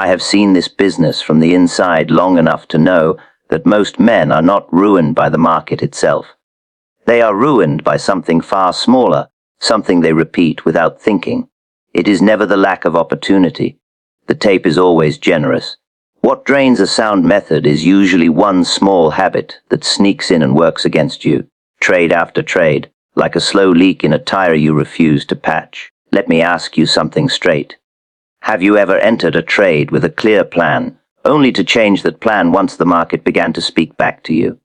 I have seen this business from the inside long enough to know that most men are not ruined by the market itself. They are ruined by something far smaller, something they repeat without thinking. It is never the lack of opportunity. The tape is always generous. What drains a sound method is usually one small habit that sneaks in and works against you, trade after trade, like a slow leak in a tire you refuse to patch. Let me ask you something straight. Have you ever entered a trade with a clear plan, only to change that plan once the market began to speak back to you?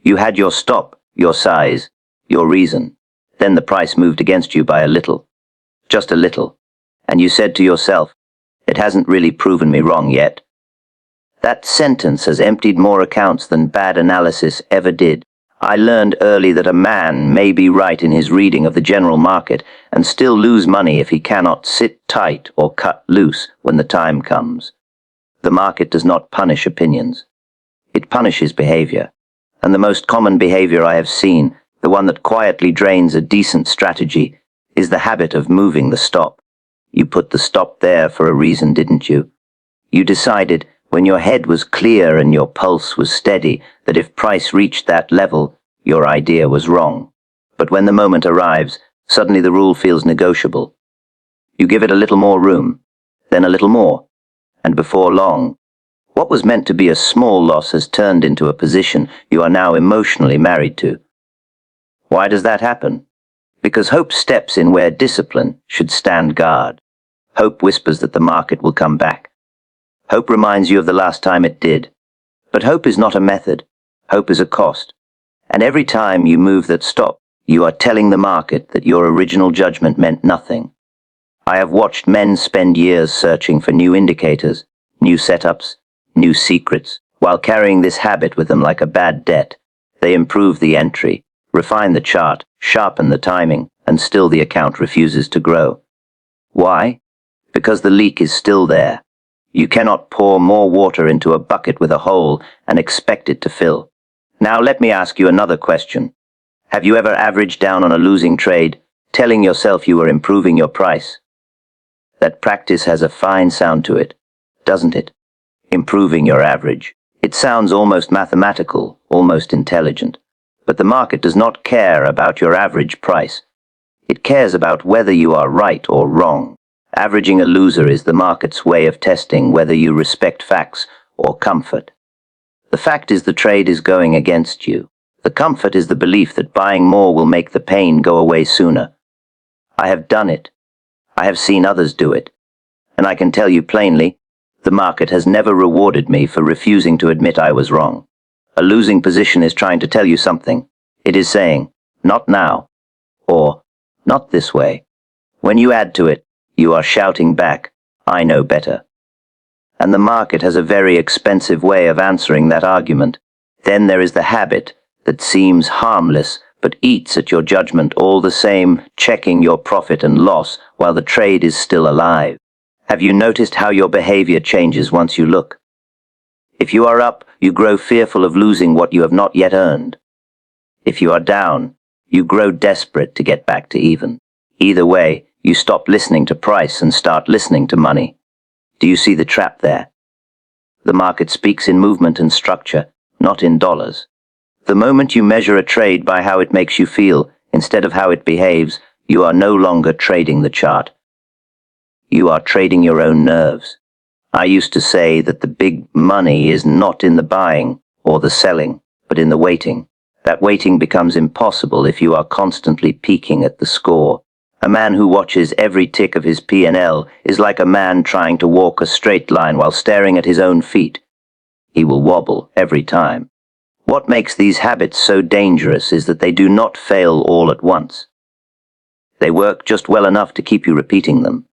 You had your stop, your size, your reason. Then the price moved against you by a little. Just a little. And you said to yourself, it hasn't really proven me wrong yet. That sentence has emptied more accounts than bad analysis ever did. I learned early that a man may be right in his reading of the general market and still lose money if he cannot sit tight or cut loose when the time comes. The market does not punish opinions. It punishes behavior. And the most common behavior I have seen, the one that quietly drains a decent strategy, is the habit of moving the stop. You put the stop there for a reason, didn't you? You decided, when your head was clear and your pulse was steady, that if price reached that level, your idea was wrong. But when the moment arrives, suddenly the rule feels negotiable. You give it a little more room, then a little more, and before long, what was meant to be a small loss has turned into a position you are now emotionally married to. Why does that happen? Because hope steps in where discipline should stand guard. Hope whispers that the market will come back. Hope reminds you of the last time it did. But hope is not a method. Hope is a cost. And every time you move that stop, you are telling the market that your original judgment meant nothing. I have watched men spend years searching for new indicators, new setups, new secrets. While carrying this habit with them like a bad debt, they improve the entry, refine the chart, sharpen the timing, and still the account refuses to grow. Why? Because the leak is still there. You cannot pour more water into a bucket with a hole and expect it to fill. Now let me ask you another question. Have you ever averaged down on a losing trade, telling yourself you were improving your price? That practice has a fine sound to it, doesn't it? Improving your average. It sounds almost mathematical, almost intelligent. But the market does not care about your average price. It cares about whether you are right or wrong. Averaging a loser is the market's way of testing whether you respect facts or comfort. The fact is the trade is going against you. The comfort is the belief that buying more will make the pain go away sooner. I have done it. I have seen others do it. And I can tell you plainly, the market has never rewarded me for refusing to admit I was wrong. A losing position is trying to tell you something. It is saying, not now, or not this way. When you add to it, you are shouting back, I know better. And the market has a very expensive way of answering that argument. Then there is the habit that seems harmless but eats at your judgment all the same, checking your profit and loss while the trade is still alive. Have you noticed how your behavior changes once you look? If you are up, you grow fearful of losing what you have not yet earned. If you are down, you grow desperate to get back to even. Either way, you stop listening to price and start listening to money. Do you see the trap there? The market speaks in movement and structure, not in dollars. The moment you measure a trade by how it makes you feel, instead of how it behaves, you are no longer trading the chart. You are trading your own nerves. I used to say that the big money is not in the buying or the selling, but in the waiting. That waiting becomes impossible if you are constantly peeking at the score. A man who watches every tick of his P&L is like a man trying to walk a straight line while staring at his own feet. He will wobble every time. What makes these habits so dangerous is that they do not fail all at once. They work just well enough to keep you repeating them.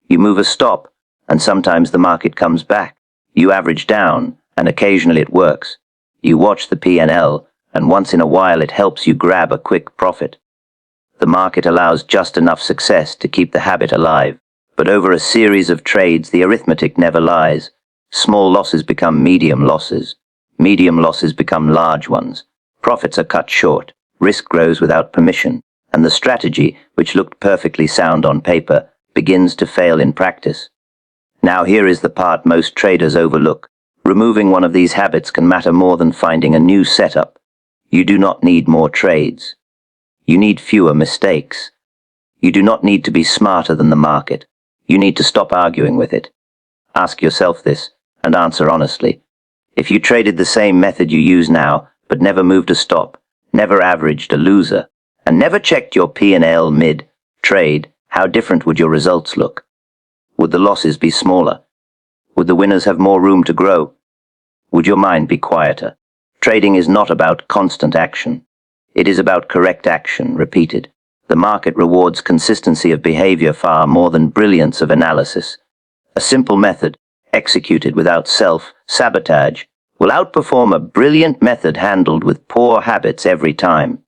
You move a stop, and sometimes the market comes back. You average down, and occasionally it works. You watch the P&L, and once in a while it helps you grab a quick profit. The market allows just enough success to keep the habit alive, but over a series of trades the arithmetic never lies. Small losses become medium losses. Medium losses become large ones. Profits are cut short. Risk grows without permission. And the strategy, which looked perfectly sound on paper, begins to fail in practice. Now here is the part most traders overlook. Removing one of these habits can matter more than finding a new setup. You do not need more trades. You need fewer mistakes. You do not need to be smarter than the market. You need to stop arguing with it. Ask yourself this, and answer honestly. If you traded the same method you use now, but never moved a stop, never averaged a loser, and never checked your P&L mid-trade, how different would your results look? Would the losses be smaller? Would the winners have more room to grow? Would your mind be quieter? Trading is not about constant action. It is about correct action, repeated. The market rewards consistency of behavior far more than brilliance of analysis. A simple method, executed without self-sabotage, will outperform a brilliant method handled with poor habits every time.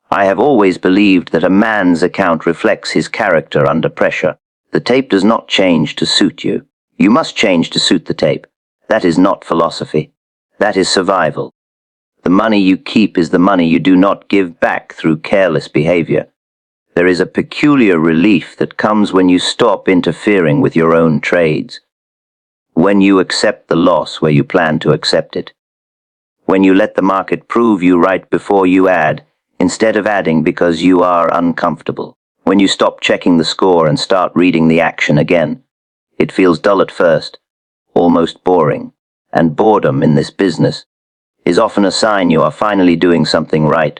I have always believed that a man's account reflects his character under pressure. The tape does not change to suit you. You must change to suit the tape. That is not philosophy. That is survival. The money you keep is the money you do not give back through careless behavior. There is a peculiar relief that comes when you stop interfering with your own trades. When you accept the loss where you plan to accept it. When you let the market prove you right before you add, instead of adding because you are uncomfortable. When you stop checking the score and start reading the action again. It feels dull at first, almost boring, and boredom in this business is often a sign you are finally doing something right.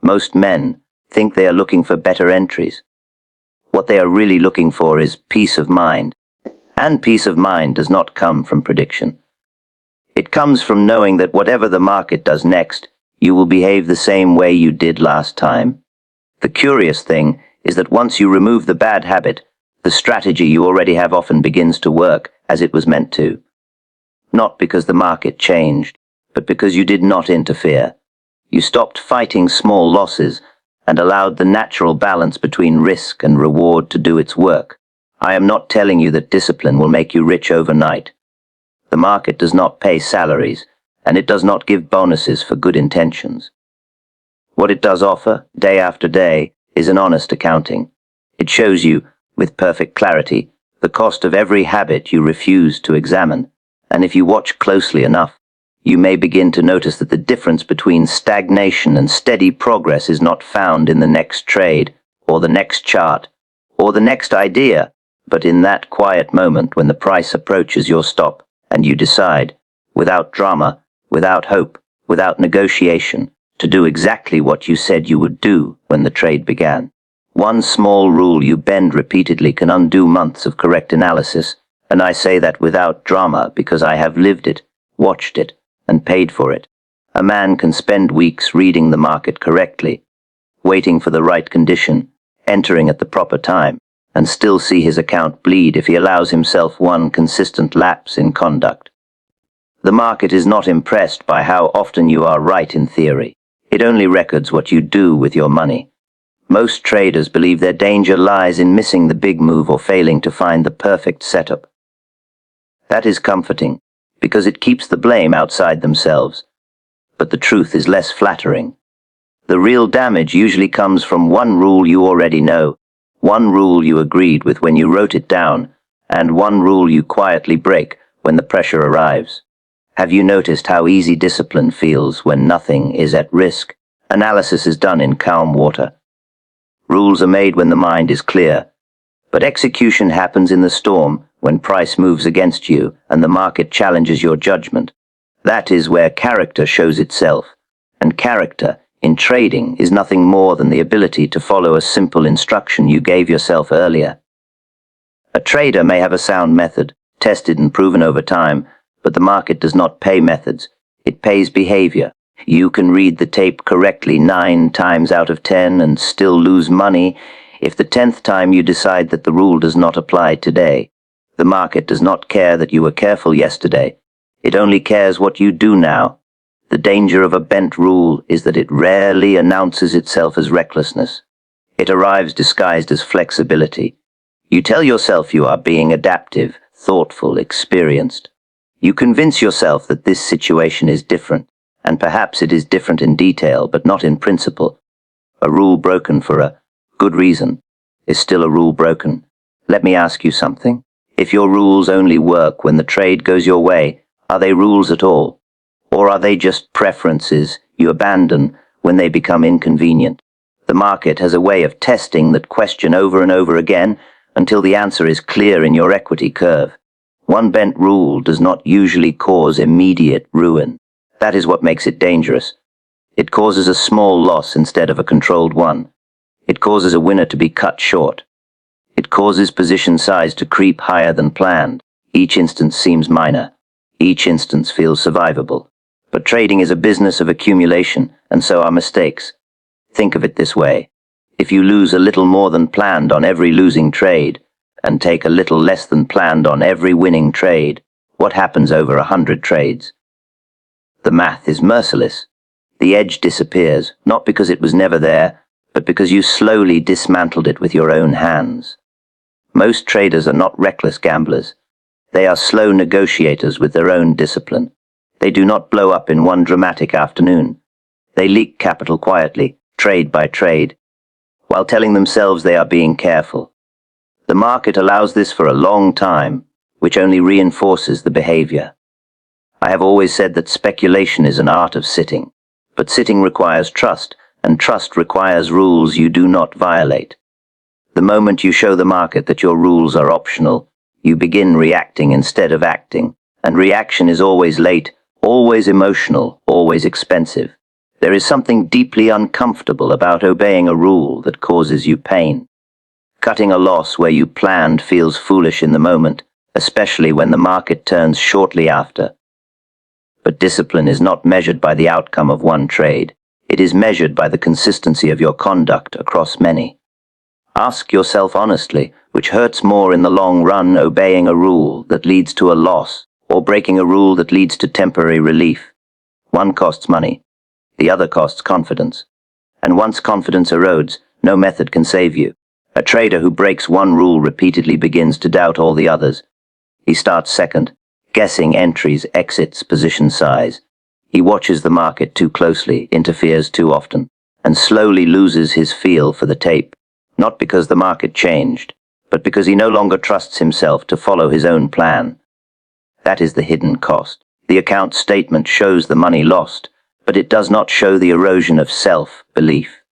Most men think they are looking for better entries. What they are really looking for is peace of mind. And peace of mind does not come from prediction. It comes from knowing that whatever the market does next, you will behave the same way you did last time. The curious thing is that once you remove the bad habit, the strategy you already have often begins to work as it was meant to. Not because the market changed, but because you did not interfere. You stopped fighting small losses and allowed the natural balance between risk and reward to do its work. I am not telling you that discipline will make you rich overnight. The market does not pay salaries, and it does not give bonuses for good intentions. What it does offer, day after day, is an honest accounting. It shows you, with perfect clarity, the cost of every habit you refuse to examine, and if you watch closely enough, you may begin to notice that the difference between stagnation and steady progress is not found in the next trade, or the next chart, or the next idea, but in that quiet moment when the price approaches your stop, and you decide, without drama, without hope, without negotiation, to do exactly what you said you would do when the trade began. One small rule you bend repeatedly can undo months of correct analysis, and I say that without drama because I have lived it, watched it, and paid for it. A man can spend weeks reading the market correctly, waiting for the right condition, entering at the proper time, and still see his account bleed if he allows himself one consistent lapse in conduct. The market is not impressed by how often you are right in theory. It only records what you do with your money. Most traders believe their danger lies in missing the big move or failing to find the perfect setup. That is comforting, because it keeps the blame outside themselves. But the truth is less flattering. The real damage usually comes from one rule you already know, one rule you agreed with when you wrote it down, and one rule you quietly break when the pressure arrives. Have you noticed how easy discipline feels when nothing is at risk? Analysis is done in calm water. Rules are made when the mind is clear, but execution happens in the storm when price moves against you and the market challenges your judgment. That is where character shows itself, and character in trading is nothing more than the ability to follow a simple instruction you gave yourself earlier. A trader may have a sound method, tested and proven over time, but the market does not pay methods, it pays behavior. You can read the tape correctly 9 times out of 10 and still lose money if the 10th time you decide that the rule does not apply today. The market does not care that you were careful yesterday. It only cares what you do now. The danger of a bent rule is that it rarely announces itself as recklessness. It arrives disguised as flexibility. You tell yourself you are being adaptive, thoughtful, experienced. You convince yourself that this situation is different, and perhaps it is different in detail, but not in principle. A rule broken for a good reason is still a rule broken. Let me ask you something. If your rules only work when the trade goes your way, are they rules at all? Or are they just preferences you abandon when they become inconvenient? The market has a way of testing that question over and over again until the answer is clear in your equity curve. One bent rule does not usually cause immediate ruin. That is what makes it dangerous. It causes a small loss instead of a controlled one. It causes a winner to be cut short. It causes position size to creep higher than planned. Each instance seems minor. Each instance feels survivable. But trading is a business of accumulation, and so are mistakes. Think of it this way. If you lose a little more than planned on every losing trade, and take a little less than planned on every winning trade, what happens over 100 trades? The math is merciless. The edge disappears, not because it was never there, but because you slowly dismantled it with your own hands. Most traders are not reckless gamblers. They are slow negotiators with their own discipline. They do not blow up in one dramatic afternoon. They leak capital quietly, trade by trade, while telling themselves they are being careful. The market allows this for a long time, which only reinforces the behavior. I have always said that speculation is an art of sitting, but sitting requires trust, and trust requires rules you do not violate. The moment you show the market that your rules are optional, you begin reacting instead of acting, and reaction is always late, always emotional, always expensive. There is something deeply uncomfortable about obeying a rule that causes you pain. Cutting a loss where you planned feels foolish in the moment, especially when the market turns shortly after. But discipline is not measured by the outcome of one trade. It is measured by the consistency of your conduct across many. Ask yourself honestly, which hurts more in the long run, obeying a rule that leads to a loss, or breaking a rule that leads to temporary relief? One costs money, the other costs confidence. And once confidence erodes, no method can save you. A trader who breaks one rule repeatedly begins to doubt all the others. He starts second, guessing entries, exits, position size. He watches the market too closely, interferes too often, and slowly loses his feel for the tape, not because the market changed, but because he no longer trusts himself to follow his own plan. That is the hidden cost. The account statement shows the money lost, but it does not show the erosion of self-belief.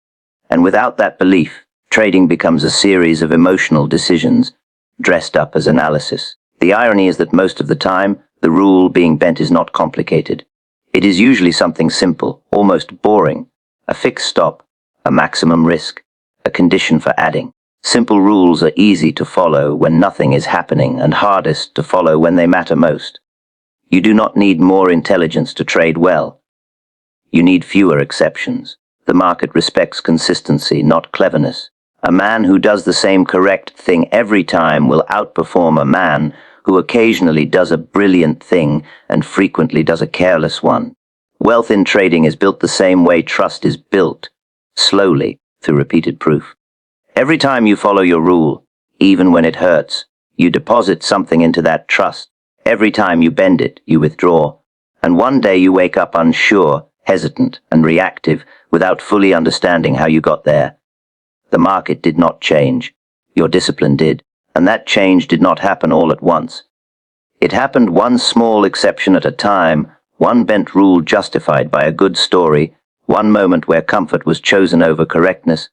And without that belief, trading becomes a series of emotional decisions, dressed up as analysis. The irony is that most of the time, the rule being bent is not complicated. It is usually something simple, almost boring, a fixed stop, a maximum risk, a condition for adding. Simple rules are easy to follow when nothing is happening and hardest to follow when they matter most. You do not need more intelligence to trade well. You need fewer exceptions. The market respects consistency, not cleverness. A man who does the same correct thing every time will outperform a man who occasionally does a brilliant thing and frequently does a careless one. Wealth in trading is built the same way trust is built, slowly, through repeated proof. Every time you follow your rule, even when it hurts, you deposit something into that trust. Every time you bend it, you withdraw. And one day you wake up unsure, hesitant, and reactive without fully understanding how you got there. The market did not change. Your discipline did. And that change did not happen all at once. It happened one small exception at a time, one bent rule justified by a good story, one moment where comfort was chosen over correctness,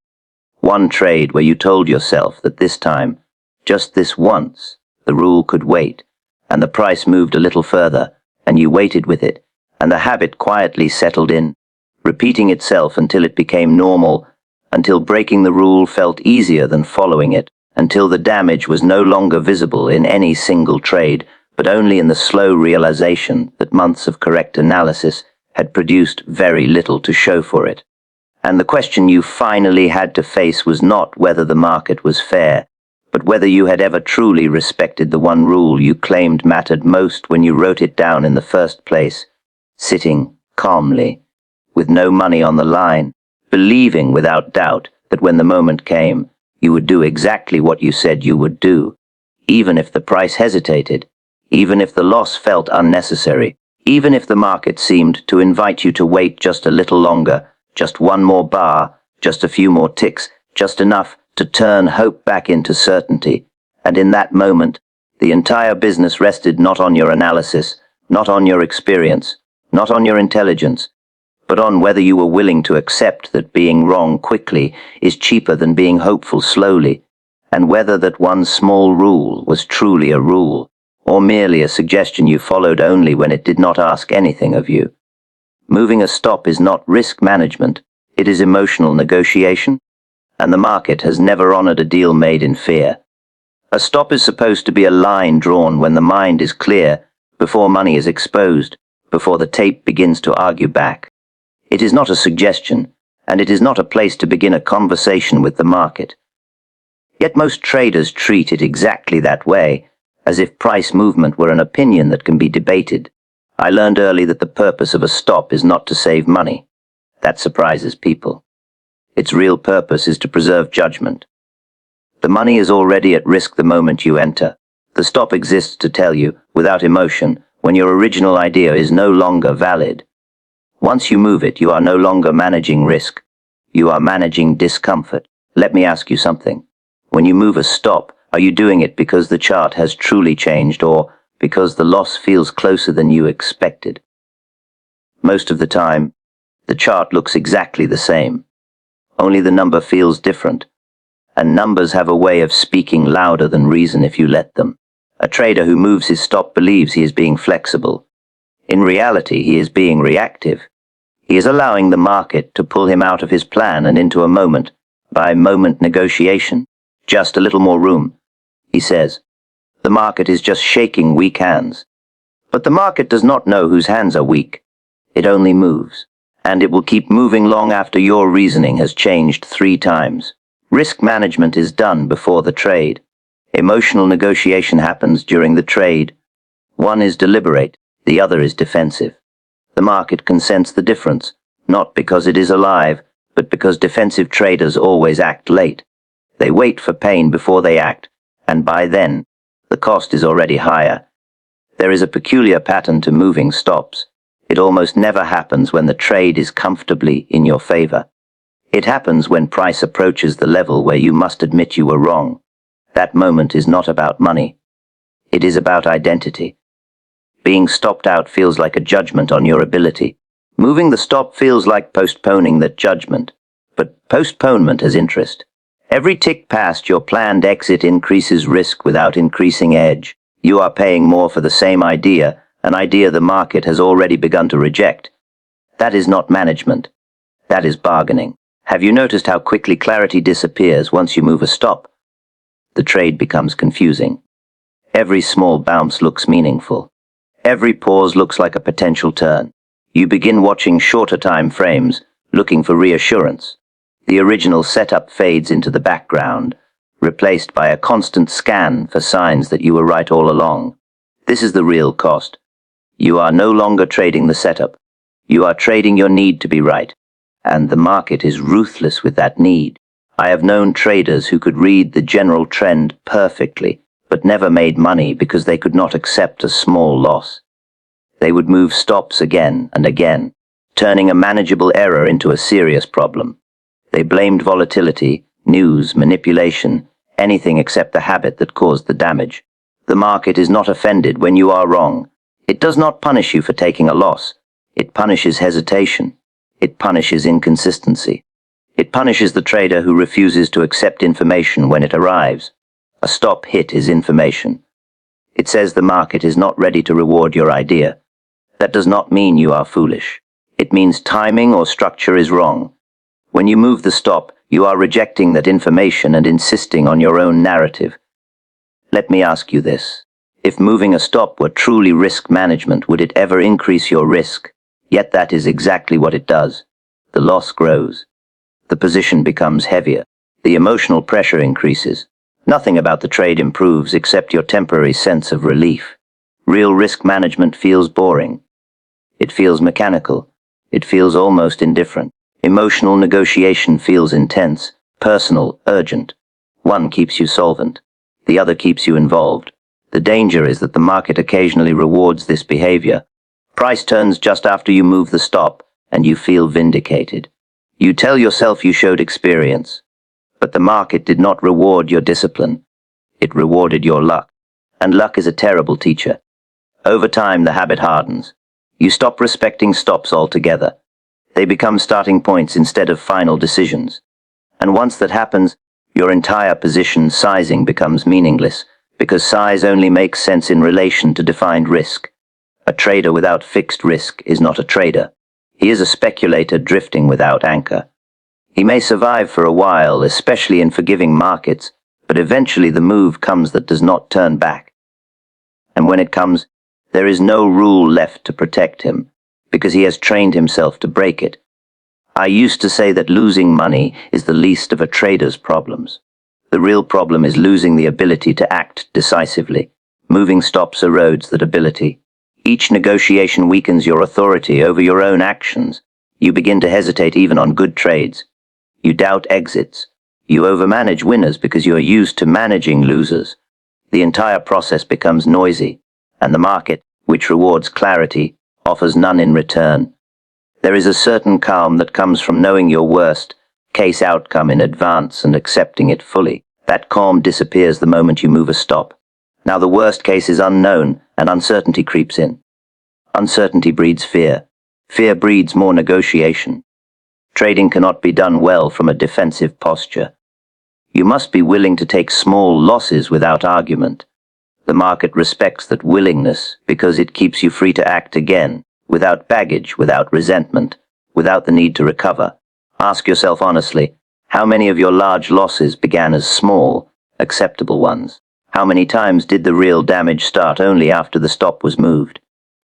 one trade where you told yourself that this time, just this once, the rule could wait, and the price moved a little further, and you waited with it, and the habit quietly settled in, repeating itself until it became normal, until breaking the rule felt easier than following it, until the damage was no longer visible in any single trade, but only in the slow realization that months of correct analysis had produced very little to show for it. And the question you finally had to face was not whether the market was fair, but whether you had ever truly respected the one rule you claimed mattered most when you wrote it down in the first place, sitting calmly, with no money on the line, believing without doubt that when the moment came, you would do exactly what you said you would do, even if the price hesitated, even if the loss felt unnecessary, even if the market seemed to invite you to wait just a little longer, just one more bar, just a few more ticks, just enough to turn hope back into certainty. And in that moment, The entire business rested not on your analysis, not on your experience, not on your intelligence, but on whether you were willing to accept that being wrong quickly is cheaper than being hopeful slowly, and whether that one small rule was truly a rule, or merely a suggestion you followed only when it did not ask anything of you. Moving a stop is not risk management, it is emotional negotiation, and the market has never honored a deal made in fear. A stop is supposed to be a line drawn when the mind is clear, before money is exposed, before the tape begins to argue back. It is not a suggestion, and it is not a place to begin a conversation with the market. Yet most traders treat it exactly that way, as if price movement were an opinion that can be debated. I learned early that the purpose of a stop is not to save money. That surprises people. Its real purpose is to preserve judgment. The money is already at risk the moment you enter. The stop exists to tell you, without emotion, when your original idea is no longer valid. Once you move it, you are no longer managing risk. You are managing discomfort. Let me ask you something. When you move a stop, are you doing it because the chart has truly changed or because the loss feels closer than you expected? Most of the time, the chart looks exactly the same. Only the number feels different. And numbers have a way of speaking louder than reason if you let them. A trader who moves his stop believes he is being flexible. In reality, he is being reactive. He is allowing the market to pull him out of his plan and into a moment, by moment negotiation. Just a little more room, he says. The market is just shaking weak hands. But the market does not know whose hands are weak. It only moves. And it will keep moving long after your reasoning has changed 3 times. Risk management is done before the trade. Emotional negotiation happens during the trade. One is deliberate, the other is defensive. The market can sense the difference, not because it is alive, but because defensive traders always act late. They wait for pain before they act, and by then, the cost is already higher. There is a peculiar pattern to moving stops. It almost never happens when the trade is comfortably in your favor. It happens when price approaches the level where you must admit you were wrong. That moment is not about money. It is about identity. Being stopped out feels like a judgment on your ability. Moving the stop feels like postponing that judgment. But postponement has interest. Every tick past your planned exit increases risk without increasing edge. You are paying more for the same idea, an idea the market has already begun to reject. That is not management. That is bargaining. Have you noticed how quickly clarity disappears once you move a stop? The trade becomes confusing. Every small bounce looks meaningful. Every pause looks like a potential turn. You begin watching shorter time frames, looking for reassurance. The original setup fades into the background, replaced by a constant scan for signs that you were right all along. This is the real cost. You are no longer trading the setup. You are trading your need to be right. And the market is ruthless with that need. I have known traders who could read the general trend perfectly, but never made money because they could not accept a small loss. They would move stops again and again, turning a manageable error into a serious problem. They blamed volatility, news, manipulation, anything except the habit that caused the damage. The market is not offended when you are wrong. It does not punish you for taking a loss. It punishes hesitation. It punishes inconsistency. It punishes the trader who refuses to accept information when it arrives. A stop hit is information. It says the market is not ready to reward your idea. That does not mean you are foolish. It means timing or structure is wrong. When you move the stop, you are rejecting that information and insisting on your own narrative. Let me ask you this. If moving a stop were truly risk management, would it ever increase your risk? Yet that is exactly what it does. The loss grows. The position becomes heavier. The emotional pressure increases. Nothing about the trade improves except your temporary sense of relief. Real risk management feels boring. It feels mechanical. It feels almost indifferent. Emotional negotiation feels intense, personal, urgent. One keeps you solvent. The other keeps you involved. The danger is that the market occasionally rewards this behavior. Price turns just after you move the stop, and you feel vindicated. You tell yourself you showed experience. But the market did not reward your discipline. It rewarded your luck. And luck is a terrible teacher. Over time, the habit hardens. You stop respecting stops altogether. They become starting points instead of final decisions. And once that happens, your entire position sizing becomes meaningless, because size only makes sense in relation to defined risk. A trader without fixed risk is not a trader. He is a speculator drifting without anchor. He may survive for a while, especially in forgiving markets, but eventually the move comes that does not turn back. And when it comes, there is no rule left to protect him, because he has trained himself to break it. I used to say that losing money is the least of a trader's problems. The real problem is losing the ability to act decisively. Moving stops erodes that ability. Each negotiation weakens your authority over your own actions. You begin to hesitate even on good trades. You doubt exits. You overmanage winners because you are used to managing losers. The entire process becomes noisy, and the market, which rewards clarity, offers none in return. There is a certain calm that comes from knowing your worst case outcome in advance and accepting it fully. That calm disappears the moment you move a stop. Now the worst case is unknown, and uncertainty creeps in. Uncertainty breeds fear. Fear breeds more negotiation. Trading cannot be done well from a defensive posture. You must be willing to take small losses without argument. The market respects that willingness because it keeps you free to act again, without baggage, without resentment, without the need to recover. Ask yourself honestly, how many of your large losses began as small, acceptable ones? How many times did the real damage start only after the stop was moved?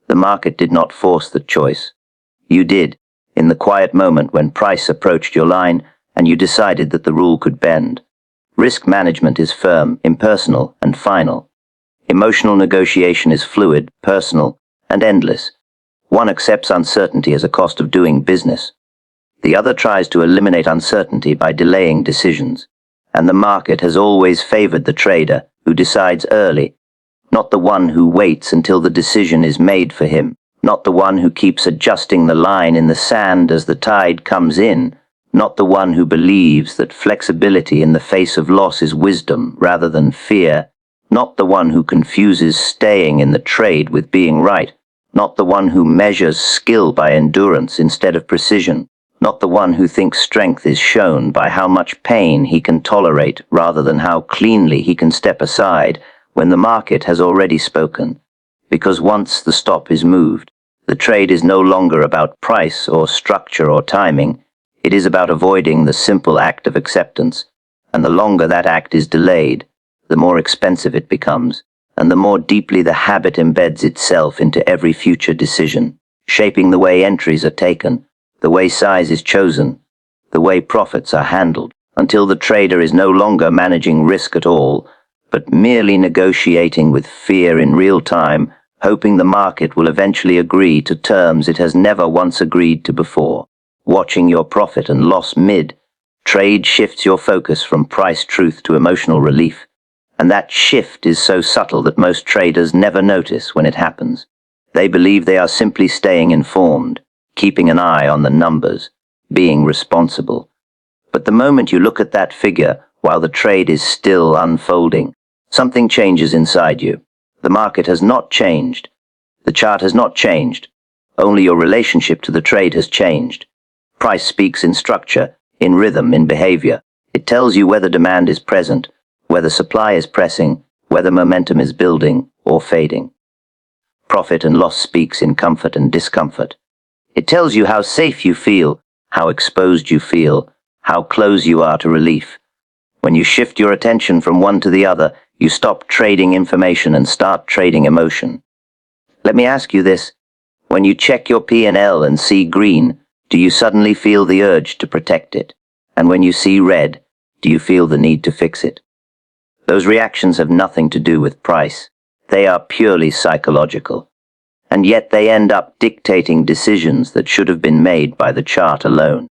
The market did not force the choice. You did, in the quiet moment when price approached your line and you decided that the rule could bend. Risk management is firm, impersonal, and final. Emotional negotiation is fluid, personal, and endless. One accepts uncertainty as a cost of doing business. The other tries to eliminate uncertainty by delaying decisions. And the market has always favored the trader who decides early, not the one who waits until the decision is made for him, not the one who keeps adjusting the line in the sand as the tide comes in, not the one who believes that flexibility in the face of loss is wisdom rather than fear, not the one who confuses staying in the trade with being right, not the one who measures skill by endurance instead of precision, not the one who thinks strength is shown by how much pain he can tolerate rather than how cleanly he can step aside when the market has already spoken. Because once the stop is moved, the trade is no longer about price or structure or timing. It is about avoiding the simple act of acceptance, and the longer that act is delayed, the more expensive it becomes, and the more deeply the habit embeds itself into every future decision, shaping the way entries are taken, the way size is chosen, the way profits are handled, until the trader is no longer managing risk at all, but merely negotiating with fear in real time, hoping the market will eventually agree to terms it has never once agreed to before. Watching your profit and loss mid-trade shifts your focus from price truth to emotional relief, and that shift is so subtle that most traders never notice when it happens. They believe they are simply staying informed, keeping an eye on the numbers, being responsible. But the moment you look at that figure while the trade is still unfolding, something changes inside you. The market has not changed. The chart has not changed. Only your relationship to the trade has changed. Price speaks in structure, in rhythm, in behavior. It tells you whether demand is present, whether supply is pressing, whether momentum is building or fading. Profit and loss speaks in comfort and discomfort. It tells you how safe you feel, how exposed you feel, how close you are to relief. When you shift your attention from one to the other, you stop trading information and start trading emotion. Let me ask you this. When you check your P&L and see green, do you suddenly feel the urge to protect it? And when you see red, do you feel the need to fix it? Those reactions have nothing to do with price. They are purely psychological. And yet they end up dictating decisions that should have been made by the chart alone.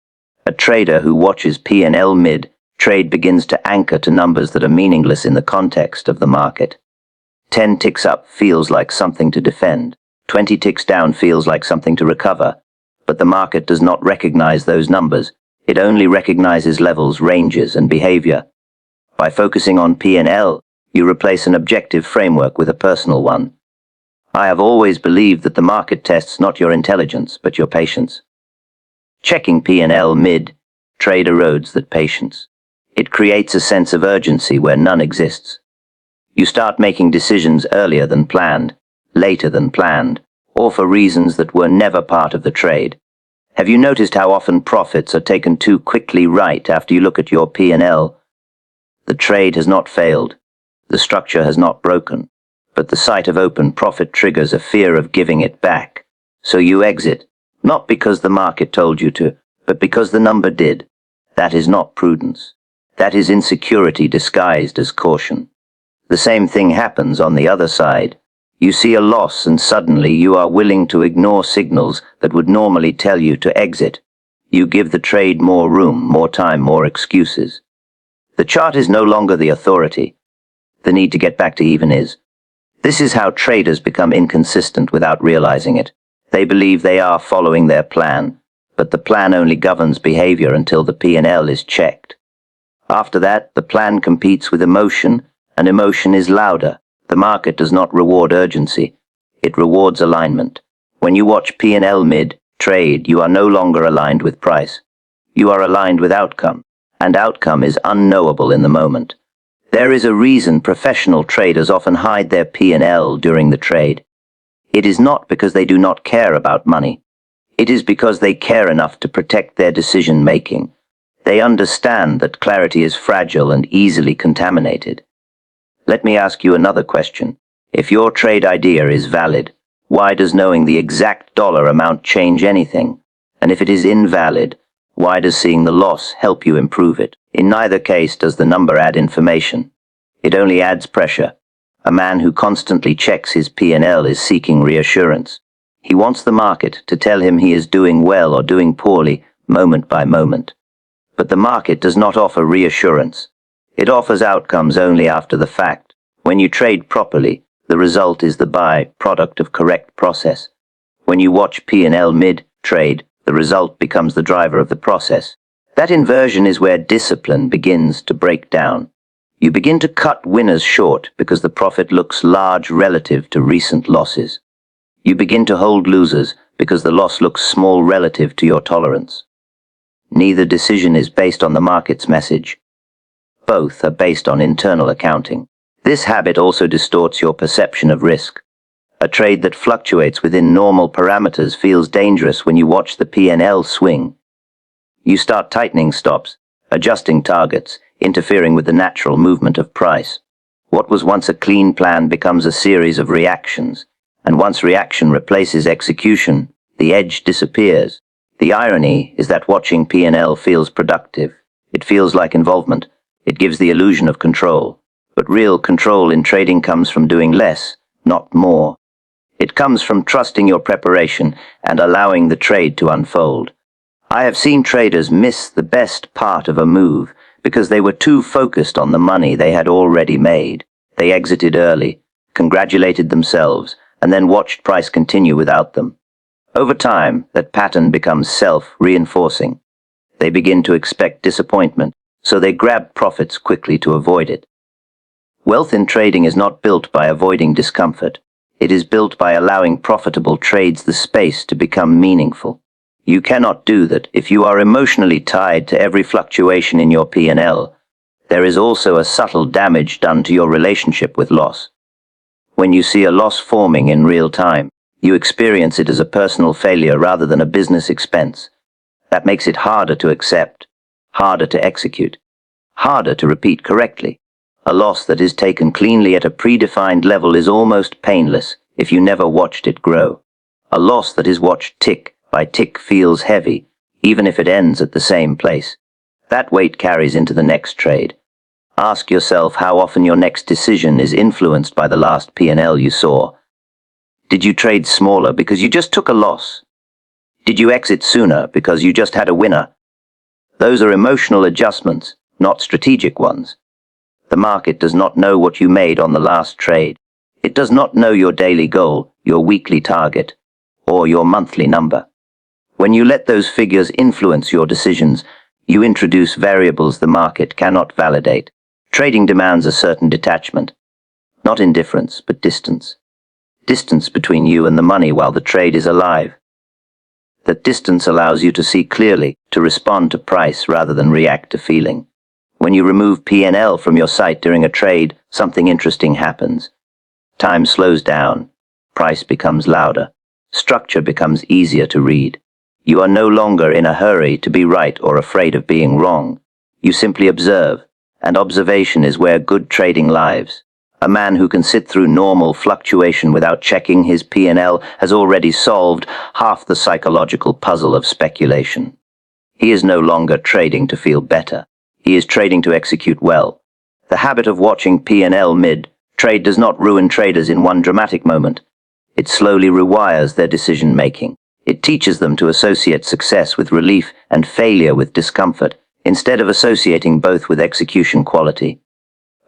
A trader who watches P&L mid-trade begins to anchor to numbers that are meaningless in the context of the market. 10 ticks up feels like something to defend. 20 ticks down feels like something to recover. But the market does not recognize those numbers. It only recognizes levels, ranges, and behavior. By focusing on P&L, You replace an objective framework with a personal one. I have always believed that the market tests not your intelligence, but your patience. Checking P&L mid-trade erodes that patience. It creates a sense of urgency where none exists. You start making decisions earlier than planned, later than planned, or for reasons that were never part of the trade. Have you noticed how often profits are taken too quickly right after you look at your P&L? The trade has not failed. The structure has not broken. But the sight of open profit triggers a fear of giving it back. So you exit, not because the market told you to, but because the number did. That is not prudence. That is insecurity disguised as caution. The same thing happens on the other side. You see a loss and suddenly you are willing to ignore signals that would normally tell you to exit. You give the trade more room, more time, more excuses. The chart is no longer the authority. The need to get back to even is. This is how traders become inconsistent without realizing it. They believe they are following their plan, but the plan only governs behavior until the P&L is checked. After that, the plan competes with emotion, and emotion is louder. The market does not reward urgency. It rewards alignment. When you watch P&L mid-trade, you are no longer aligned with price. You are aligned with outcome, and outcome is unknowable in the moment. There is a reason professional traders often hide their P&L during the trade. It is not because they do not care about money. It is because they care enough to protect their decision-making. They understand that clarity is fragile and easily contaminated. Let me ask you another question. If your trade idea is valid, why does knowing the exact dollar amount change anything? And if it is invalid, why does seeing the loss help you improve it? In neither case does the number add information. It only adds pressure. A man who constantly checks his P&L is seeking reassurance. He wants the market to tell him he is doing well or doing poorly, moment by moment. But the market does not offer reassurance. It offers outcomes only after the fact. When you trade properly, the result is the by-product of correct process. When you watch P&L mid-trade, the result becomes the driver of the process. That inversion is where discipline begins to break down. You begin to cut winners short because the profit looks large relative to recent losses. You begin to hold losers because the loss looks small relative to your tolerance. Neither decision is based on the market's message. Both are based on internal accounting. This habit also distorts your perception of risk. A trade that fluctuates within normal parameters feels dangerous when you watch the P&L swing. You start tightening stops, adjusting targets, interfering with the natural movement of price. What was once a clean plan becomes a series of reactions, and once reaction replaces execution, the edge disappears. The irony is that watching P&L feels productive. It feels like involvement. It gives the illusion of control. But real control in trading comes from doing less, not more. It comes from trusting your preparation and allowing the trade to unfold. I have seen traders miss the best part of a move because they were too focused on the money they had already made. They exited early, congratulated themselves, and then watched price continue without them. Over time, that pattern becomes self-reinforcing. They begin to expect disappointment, so they grab profits quickly to avoid it. Wealth in trading is not built by avoiding discomfort. It is built by allowing profitable trades the space to become meaningful. You cannot do that if you are emotionally tied to every fluctuation in your P&L. There is also a subtle damage done to your relationship with loss. When you see a loss forming in real time, you experience it as a personal failure rather than a business expense. That makes it harder to accept, harder to execute, harder to repeat correctly. A loss that is taken cleanly at a predefined level is almost painless if you never watched it grow. A loss that is watched tick by tick feels heavy, even if it ends at the same place. That weight carries into the next trade. Ask yourself how often your next decision is influenced by the last P&L you saw. Did you trade smaller because you just took a loss? Did you exit sooner because you just had a winner? Those are emotional adjustments, not strategic ones. The market does not know what you made on the last trade. It does not know your daily goal, your weekly target, or your monthly number. When you let those figures influence your decisions, you introduce variables the market cannot validate. Trading demands a certain detachment. Not indifference, but distance. Distance between you and the money while the trade is alive. That distance allows you to see clearly, to respond to price rather than react to feeling. When you remove P&L from your sight during a trade, something interesting happens. Time slows down. Price becomes louder. Structure becomes easier to read. You are no longer in a hurry to be right or afraid of being wrong. You simply observe, and observation is where good trading lives. A man who can sit through normal fluctuation without checking his P&L has already solved half the psychological puzzle of speculation. He is no longer trading to feel better. He is trading to execute well. The habit of watching P&L mid-trade does not ruin traders in one dramatic moment. It slowly rewires their decision-making. It teaches them to associate success with relief and failure with discomfort, instead of associating both with execution quality.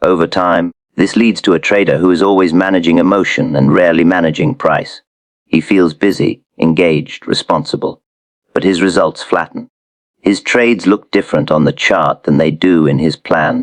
Over time, this leads to a trader who is always managing emotion and rarely managing price. He feels busy, engaged, responsible, but his results flatten. His trades look different on the chart than they do in his plan.